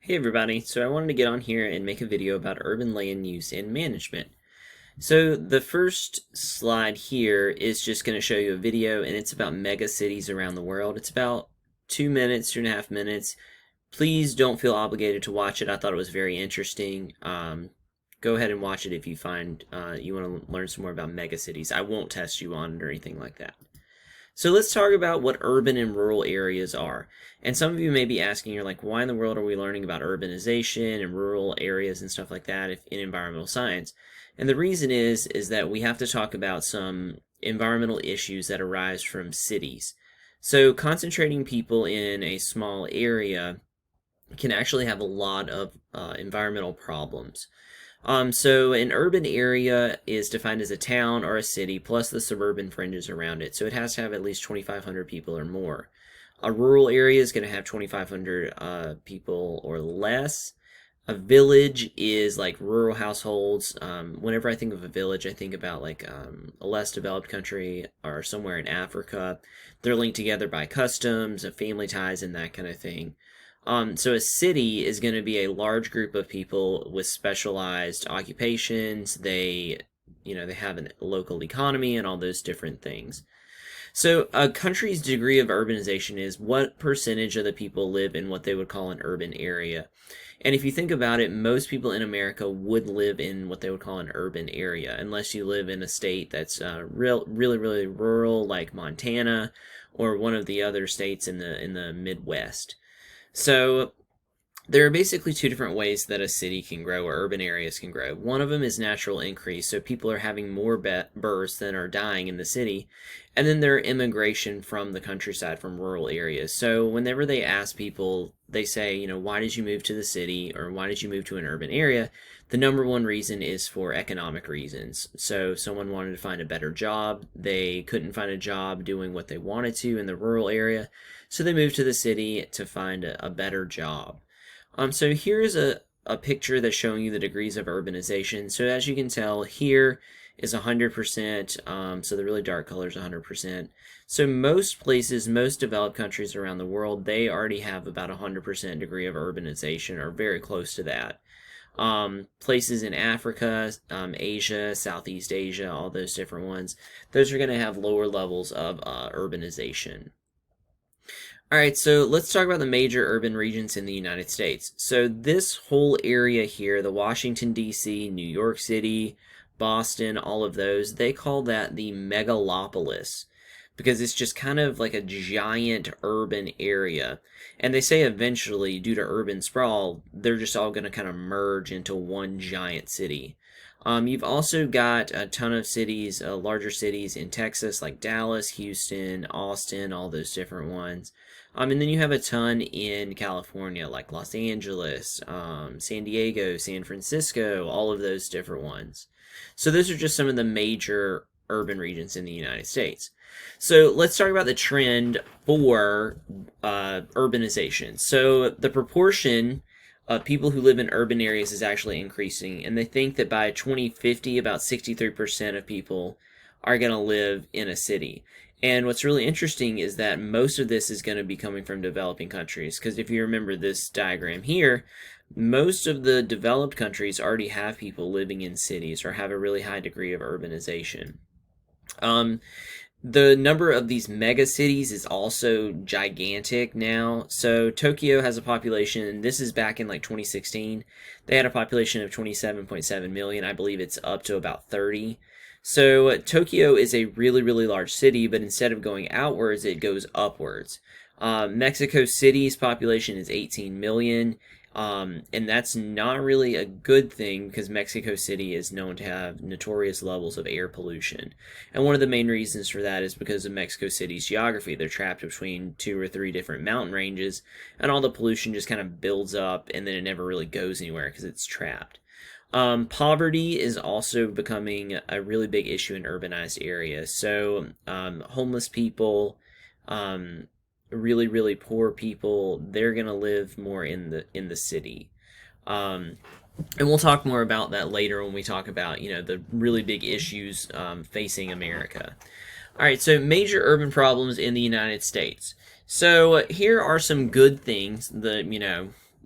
Hey everybody, so I wanted to get on here and make a video about urban land use and management. So the first slide here is just going to show you a video and it's about mega cities around the world. It's about 2 minutes, 2.5 minutes. Please don't feel obligated to watch it. I thought it was very interesting. Go ahead and watch it if you find you want to learn some more about mega cities. I won't test you on it or anything like that. So let's talk about what urban and rural areas are. And some of you may be asking, you're like, why in the world are we learning about urbanization and rural areas and stuff like that in environmental science? And the reason is that we have to talk about some environmental issues that arise from cities. So concentrating people in a small area can actually have a lot of environmental problems. So an urban area is defined as a town or a city plus the suburban fringes around it. So it has to have at least 2,500 people or more. A rural area is going to have 2,500 people or less. A village is like rural households. Whenever I think of a village, I think about like a less developed country or somewhere in Africa. They're linked together by customs, family ties, and that kind of thing. So a city is going to be a large group of people with specialized occupations. They have a local economy and all those different things. So a country's degree of urbanization is what percentage of the people live in what they would call an urban area. And if you think about it, most people in America would live in what they would call an urban area, unless you live in a state that's really rural, like Montana, or one of the other states in the Midwest. So there are basically two different ways that a city can grow or urban areas can grow. One of them is natural increase, so people are having more births than are dying in the city. And then there are immigration from the countryside, from rural areas. So whenever they ask people, they say, why did you move to the city or why did you move to an urban area? The number one reason is for economic reasons. So someone wanted to find a better job. They couldn't find a job doing what they wanted to in the rural area. So they moved to the city to find a better job. So here's a picture that's showing you the degrees of urbanization. So as you can tell, here is 100%, so the really dark color is 100%. So most places, most developed countries around the world, they already have about 100% degree of urbanization or very close to that. Places in Africa, Asia, Southeast Asia, all those different ones, those are going to have lower levels of urbanization. All right, so let's talk about the major urban regions in the United States. So this whole area here, the Washington, D.C., New York City, Boston, all of those, they call that the megalopolis because it's just kind of like a giant urban area. And they say eventually, due to urban sprawl, they're just all going to kind of merge into one giant city. You've also got a ton of cities, larger cities in Texas like Dallas, Houston, Austin, all those different ones. And then you have a ton in California like Los Angeles, San Diego, San Francisco, all of those different ones. So those are just some of the major urban regions in the United States. So let's talk about the trend for urbanization. So the proportion people who live in urban areas is actually increasing, and they think that by 2050, about 63% of people are going to live in a city. And what's really interesting is that most of this is going to be coming from developing countries, because if you remember this diagram here, most of the developed countries already have people living in cities or have a really high degree of urbanization. The number of these mega cities is also gigantic now. So Tokyo has a population, this is back in like 2016, they had a population of 27.7 million. I believe it's up to about 30. So Tokyo is a really large city, but instead of going outwards, it goes upwards. Mexico City's population is 18 million. And that's not really a good thing because Mexico City is known to have notorious levels of air pollution. And one of the main reasons for that is because of Mexico City's geography. They're trapped between 2 or 3 different mountain ranges, and all the pollution just kind of builds up and then it never really goes anywhere because it's trapped. Poverty is also becoming a really big issue in urbanized areas. So, homeless people, really poor people, they're gonna live more in the city. And we'll talk more about that later when we talk about the really big issues facing America. All right, so major urban problems in the United States. So here are some good things.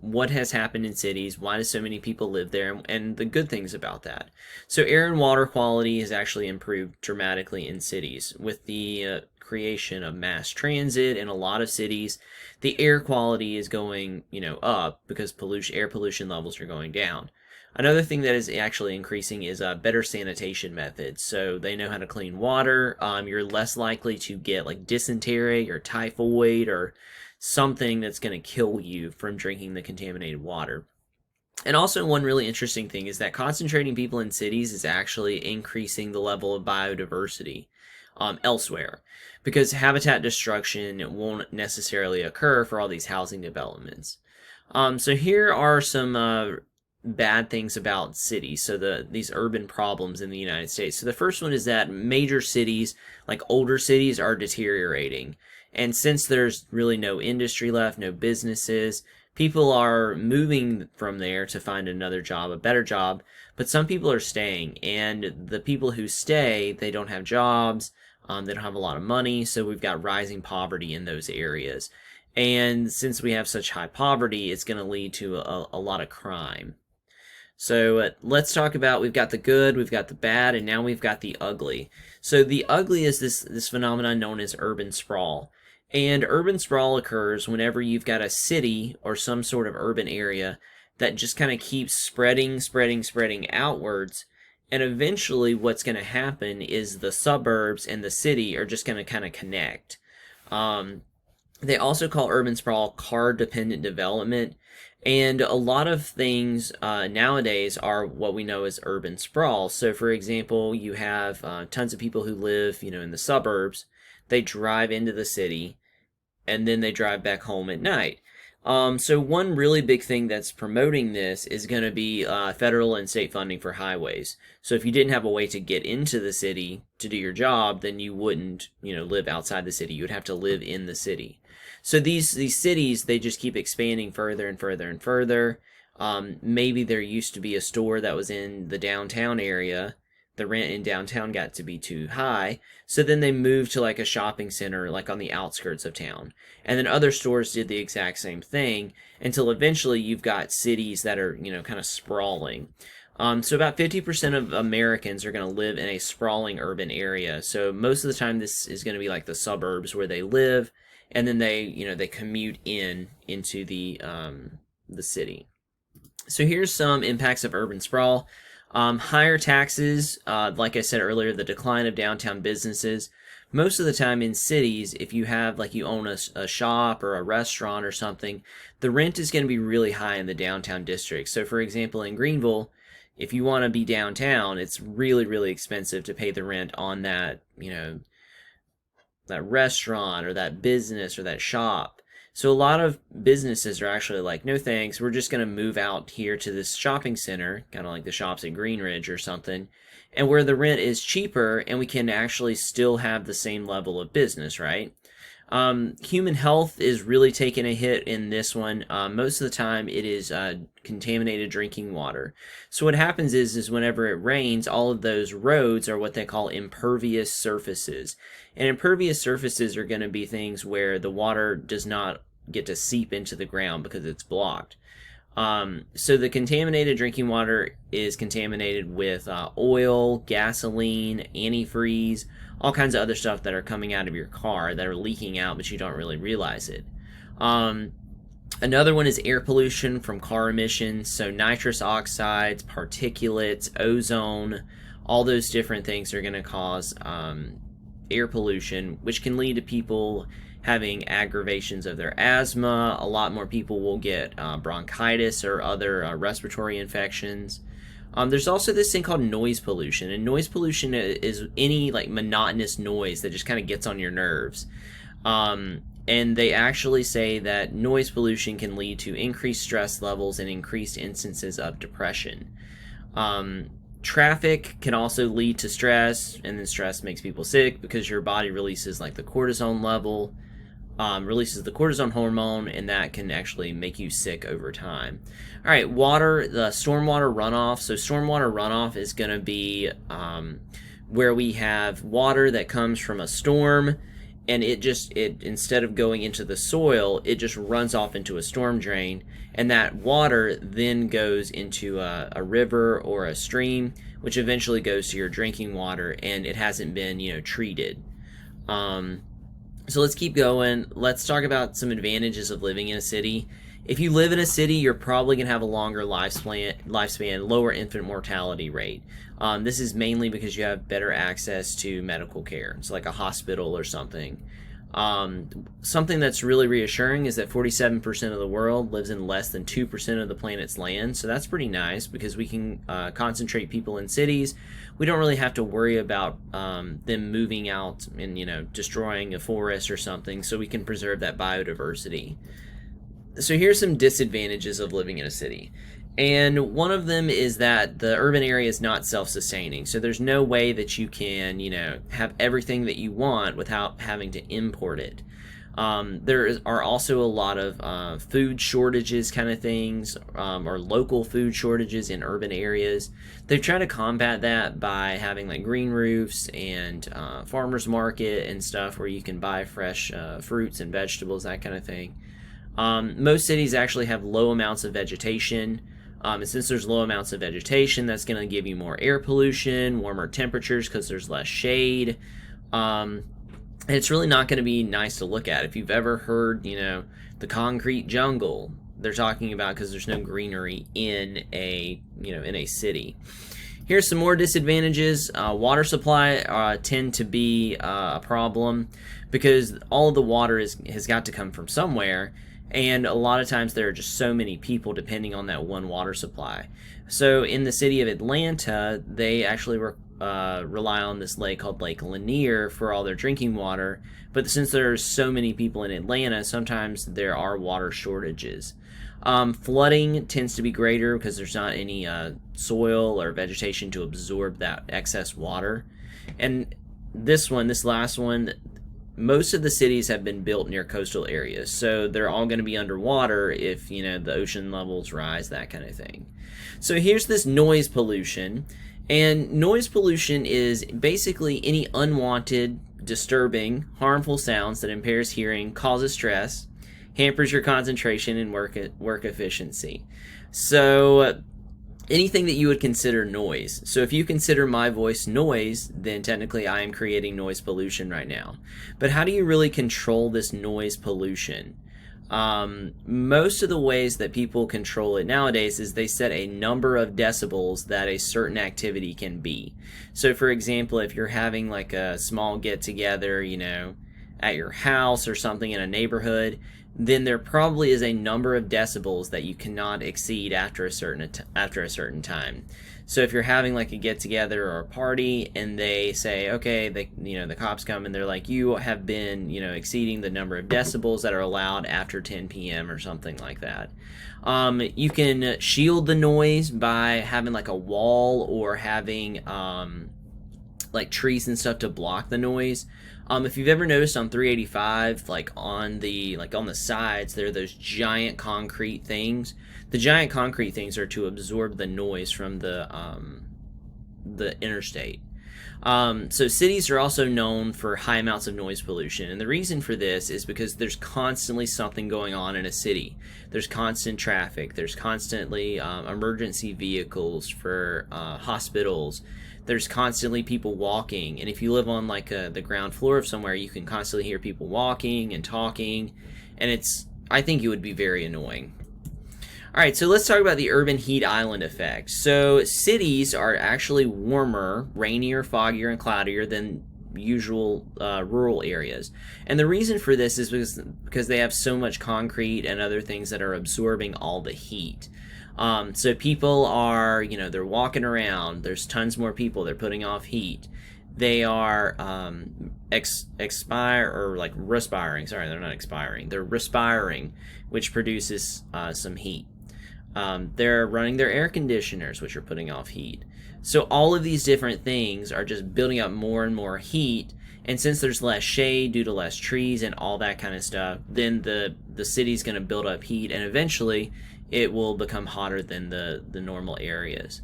what has happened in cities, why do so many people live there, and the good things about that. So air and water quality has actually improved dramatically in cities with the creation of mass transit in a lot of cities. The air quality is going, up because air pollution levels are going down. Another thing that is actually increasing is better sanitation methods. So they know how to clean water. You're less likely to get like dysentery or typhoid or something that's going to kill you from drinking the contaminated water. And also, one really interesting thing is that concentrating people in cities is actually increasing the level of biodiversity elsewhere, because habitat destruction won't necessarily occur for all these housing developments. So here are some bad things about cities, so these urban problems in the United States. So the first one is that major cities, like older cities, are deteriorating. And since there's really no industry left, no businesses, people are moving from there to find another job, a better job, but some people are staying, and the people who stay, they don't have jobs, they don't have a lot of money, so we've got rising poverty in those areas. And since we have such high poverty, it's going to lead to a lot of crime. So let's talk about, we've got the good, we've got the bad, and now we've got the ugly. So the ugly is this phenomenon known as urban sprawl. And urban sprawl occurs whenever you've got a city or some sort of urban area that just kind of keeps spreading outwards. And eventually what's going to happen is the suburbs and the city are just going to kind of connect. They also call urban sprawl car-dependent development. And a lot of things nowadays are what we know as urban sprawl. So for example, you have tons of people who live, in the suburbs. They drive into the city, and then they drive back home at night. So one really big thing that's promoting this is going to be federal and state funding for highways. So if you didn't have a way to get into the city to do your job, then you wouldn't, live outside the city. You would have to live in the city. So these cities, they just keep expanding further and further and further. Maybe there used to be a store that was in the downtown area. The rent in downtown got to be too high, so then they moved to like a shopping center like on the outskirts of town. And then other stores did the exact same thing until eventually you've got cities that are, kind of sprawling. So about 50% of Americans are going to live in a sprawling urban area. So most of the time this is going to be like the suburbs where they live, and then they commute into the city. So here's some impacts of urban sprawl. Higher taxes, like I said earlier, the decline of downtown businesses. Most of the time in cities, if you have, like, you own a shop or a restaurant or something, the rent is going to be really high in the downtown district. So for example, in Greenville, if you want to be downtown, it's really, really expensive to pay the rent on that, that restaurant or that business or that shop. So a lot of businesses are actually like, no thanks, we're just going to move out here to this shopping center, kind of like the shops at Greenridge or something, and where the rent is cheaper and we can actually still have the same level of business, right? Human health is really taking a hit in this one. Most of the time it is contaminated drinking water. So what happens is whenever it rains, all of those roads are what they call impervious surfaces. And impervious surfaces are going to be things where the water does not get to seep into the ground because it's blocked. So the contaminated drinking water is contaminated with oil, gasoline, antifreeze, all kinds of other stuff that are coming out of your car that are leaking out, but you don't really realize it. Another one is air pollution from car emissions, so nitrous oxides, particulates, ozone, all those different things are going to cause air pollution, which can lead to people having aggravations of their asthma. A lot more people will get bronchitis or other respiratory infections. There's also this thing called noise pollution, and noise pollution is any like monotonous noise that just kind of gets on your nerves. And they actually say that noise pollution can lead to increased stress levels and increased instances of depression. Traffic can also lead to stress, and then stress makes people sick because your body releases like the cortisone level, releases the cortisone hormone, and that can actually make you sick over time. All right, water, the stormwater runoff. So stormwater runoff is going to be where we have water that comes from a storm, and it instead of going into the soil, it just runs off into a storm drain, and that water then goes into a river or a stream, which eventually goes to your drinking water, and it hasn't been, treated. So let's keep going. Let's talk about some advantages of living in a city. If you live in a city, you're probably going to have a longer lifespan, lower infant mortality rate. This is mainly because you have better access to medical care. It's like a hospital or something. Something that's really reassuring is that 47% of the world lives in less than 2% of the planet's land. So that's pretty nice because we can concentrate people in cities. We don't really have to worry about them moving out and destroying a forest or something. So we can preserve that biodiversity. So here's some disadvantages of living in a city. And one of them is that the urban area is not self-sustaining. So there's no way that you can, have everything that you want without having to import it. There are also a lot of food shortages kind of things, or local food shortages in urban areas. They've tried to combat that by having like green roofs and farmers market and stuff where you can buy fresh fruits and vegetables, that kind of thing. Most cities actually have low amounts of vegetation. And since there's low amounts of vegetation, that's going to give you more air pollution, warmer temperatures because there's less shade. And it's really not going to be nice to look at. If you've ever heard, the concrete jungle, they're talking about because there's no greenery in a city. Here's some more disadvantages. Water supply tend to be a problem because all of the water has got to come from somewhere. And a lot of times there are just so many people depending on that one water supply. So in the city of Atlanta, they actually rely on this lake called Lake Lanier for all their drinking water. But since there's so many people in Atlanta, sometimes there are water shortages. Flooding tends to be greater because there's not any soil or vegetation to absorb that excess water. And this last one, most of the cities have been built near coastal areas, so they're all going to be underwater if, the ocean levels rise, that kind of thing. So here's this noise pollution, and noise pollution is basically any unwanted, disturbing, harmful sounds that impairs hearing, causes stress, hampers your concentration and work efficiency. So anything that you would consider noise. So if you consider my voice noise, then technically I am creating noise pollution right now. But how do you really control this noise pollution? Most of the ways that people control it nowadays is they set a number of decibels that a certain activity can be. So for example, if you're having like a small get-together, at your house or something in a neighborhood, then there probably is a number of decibels that you cannot exceed after a certain time. So if you're having like a get-together or a party and they say, okay, the cops come and they're like, you have been, exceeding the number of decibels that are allowed after 10 p.m. or something like that. You can shield the noise by having like a wall or having like trees and stuff to block the noise. If you've ever noticed on 385, like on the sides, there are those giant concrete things. The giant concrete things are to absorb the noise from the interstate. So cities are also known for high amounts of noise pollution, and the reason for this is because there's constantly something going on in a city. There's constant traffic. There's constantly emergency vehicles for hospitals. There's constantly people walking, and if you live on like the ground floor of somewhere, you can constantly hear people walking and talking, and I think it would be very annoying. Alright, so let's talk about the urban heat island effect. So cities are actually warmer, rainier, foggier, and cloudier than usual rural areas. And the reason for this is because they have so much concrete and other things that are absorbing all the heat. So people are, they're walking around, there's tons more people, they're putting off heat. They are respiring, sorry, they're not expiring, they're respiring, which produces some heat. They're running their air conditioners, which are putting off heat. So all of these different things are just building up more and more heat, and since there's less shade due to less trees and all that kind of stuff, then the city's going to build up heat, and eventually it will become hotter than the normal areas.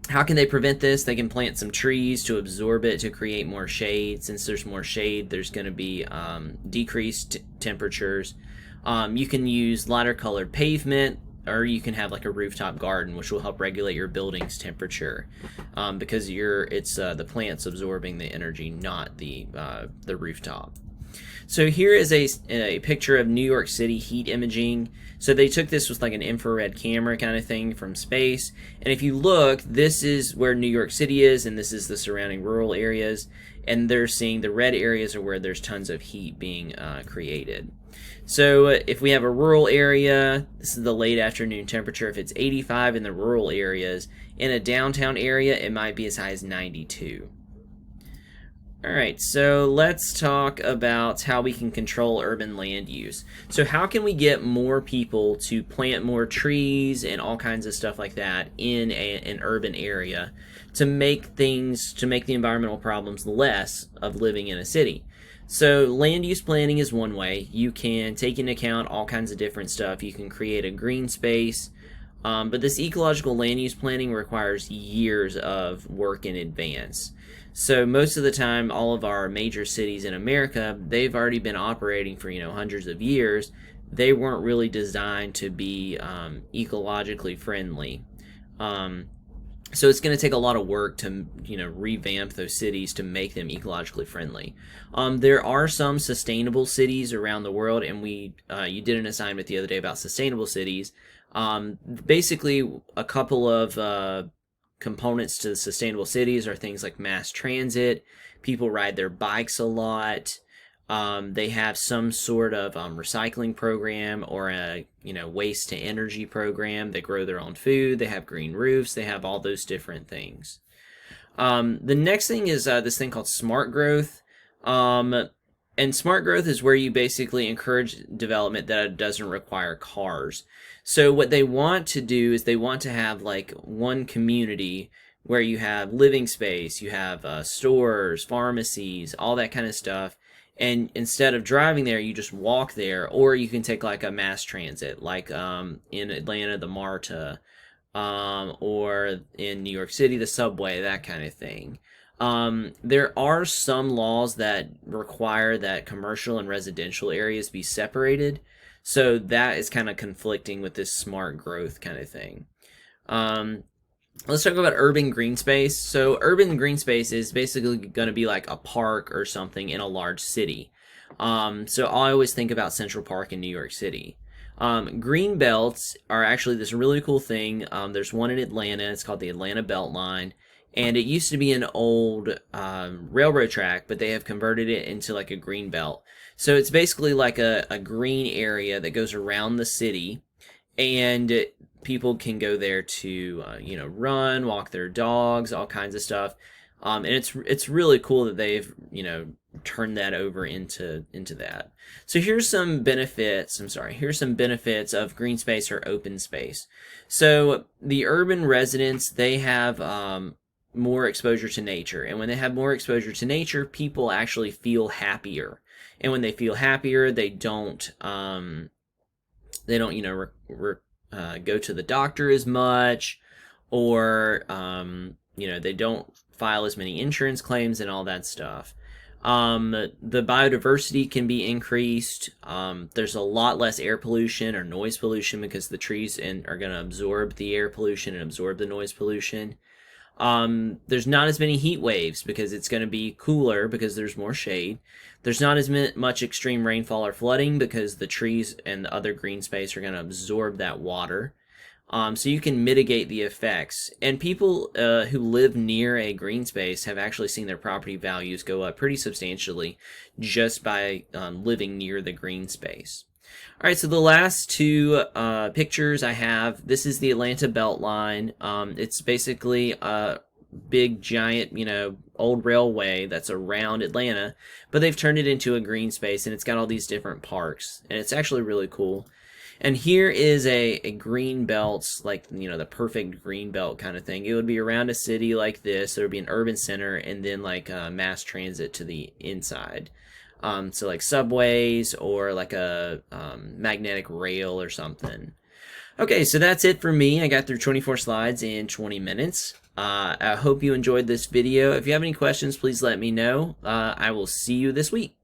How can they prevent this? They can plant some trees to absorb it to create more shade. Since there's more shade, there's going to be decreased temperatures. You can use lighter colored pavement, or you can have like a rooftop garden, which will help regulate your building's temperature, because it's the plants absorbing the energy, not the rooftop. So here is a picture of New York City heat imaging. So they took this with like an infrared camera kind of thing from space. And if you look, this is where New York City is, and this is the surrounding rural areas. And they're seeing the red areas are where there's tons of heat being created. So if we have a rural area, this is the late afternoon temperature. If it's 85 in the rural areas, in a downtown area, it might be as high as 92. Alright, so let's talk about how we can control urban land use. So how can we get more people to plant more trees and all kinds of stuff like that in an urban area to make the environmental problems less of living in a city? So land use planning is one way. You can take into account all kinds of different stuff. You can create a green space, but this ecological land use planning requires years of work in advance. So most of the time, all of our major cities in America, they've already been operating for hundreds of years. They weren't really designed to be ecologically friendly. So it's going to take a lot of work to revamp those cities to make them ecologically friendly. There are some sustainable cities around the world, and you did an assignment the other day about sustainable cities. Basically, a couple of components to sustainable cities are things like mass transit. People ride their bikes a lot. They have some sort of recycling program or a waste to energy program. They grow their own food. They have green roofs. They have all those different things. The next thing is this thing called smart growth. And smart growth is where you basically encourage development that doesn't require cars. So what they want to do is they want to have like one community where you have living space, you have stores, pharmacies, all that kind of stuff. And instead of driving there, you just walk there, or you can take like a mass transit, like in Atlanta, the MARTA, or in New York City, the subway, that kind of thing. There are some laws that require that commercial and residential areas be separated, so that is kind of conflicting with this smart growth kind of thing. Let's talk about urban green space. So urban green space is basically going to be like a park or something in a large city. So I always think about Central Park in New York City. Green belts are actually this really cool thing. There's one in Atlanta. It's called the Atlanta Beltline. And it used to be an old railroad track, but they have converted it into like a green belt. So it's basically like a green area that goes around the city, and people can go there to run, walk their dogs, all kinds of stuff. And it's really cool that they've turned that over into that. So here's some benefits. Here's some benefits of green space or open space. So the urban residents, they have more exposure to nature, and when they have more exposure to nature, people actually feel happier. And when they feel happier, they don't go to the doctor as much, or they don't file as many insurance claims and all that stuff. The biodiversity can be increased. There's a lot less air pollution or noise pollution because the trees are going to absorb the air pollution and absorb the noise pollution. There's not as many heat waves because it's going to be cooler because there's more shade. There's not as much extreme rainfall or flooding because the trees and the other green space are going to absorb that water. So you can mitigate the effects. And people who live near a green space have actually seen their property values go up pretty substantially just by living near the green space. All right, so the last two pictures I have, this is the Atlanta Beltline. It's basically a big, giant, old railway that's around Atlanta, but they've turned it into a green space, and it's got all these different parks, and it's actually really cool. And here is a green belt, like, the perfect green belt kind of thing. It would be around a city like this. There would be an urban center, and then like mass transit to the inside. So like subways or like a magnetic rail or something. Okay, so that's it for me. I got through 24 slides in 20 minutes. I hope you enjoyed this video. If you have any questions, please let me know. I will see you this week.